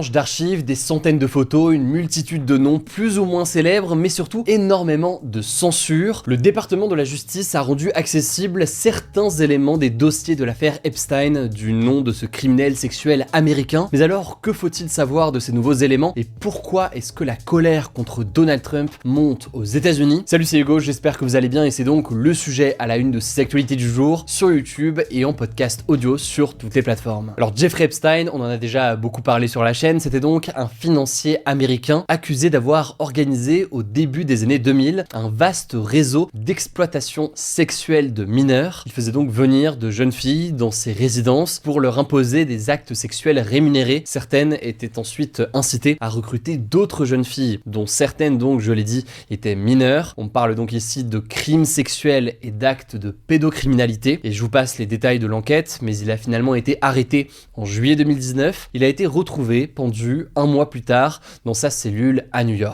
D'archives, des centaines de photos, une multitude de noms plus ou moins célèbres, mais surtout énormément de censure. Le département de la justice a rendu accessibles certains éléments des dossiers de l'affaire Epstein, du nom de ce criminel sexuel américain. Mais alors, que faut-il savoir de ces nouveaux éléments et pourquoi est-ce que la colère contre Donald Trump monte aux États-Unis? Salut, c'est Hugo, j'espère que vous allez bien et c'est donc le sujet à la une de ces actualités du jour sur YouTube et en podcast audio sur toutes les plateformes. Alors Jeffrey Epstein, on en a déjà beaucoup parlé sur la chaîne. C'était donc un financier américain accusé d'avoir organisé au début des années 2000 un vaste réseau d'exploitation sexuelle de mineurs. Il faisait donc venir de jeunes filles dans ses résidences pour leur imposer des actes sexuels rémunérés. Certaines étaient ensuite incitées à recruter d'autres jeunes filles, dont certaines donc, je l'ai dit, étaient mineures. On parle donc ici de crimes sexuels et d'actes de pédocriminalité. Et je vous passe les détails de l'enquête, mais il a finalement été arrêté en juillet 2019. Il a été retrouvé pendu un mois plus tard dans sa cellule à New York.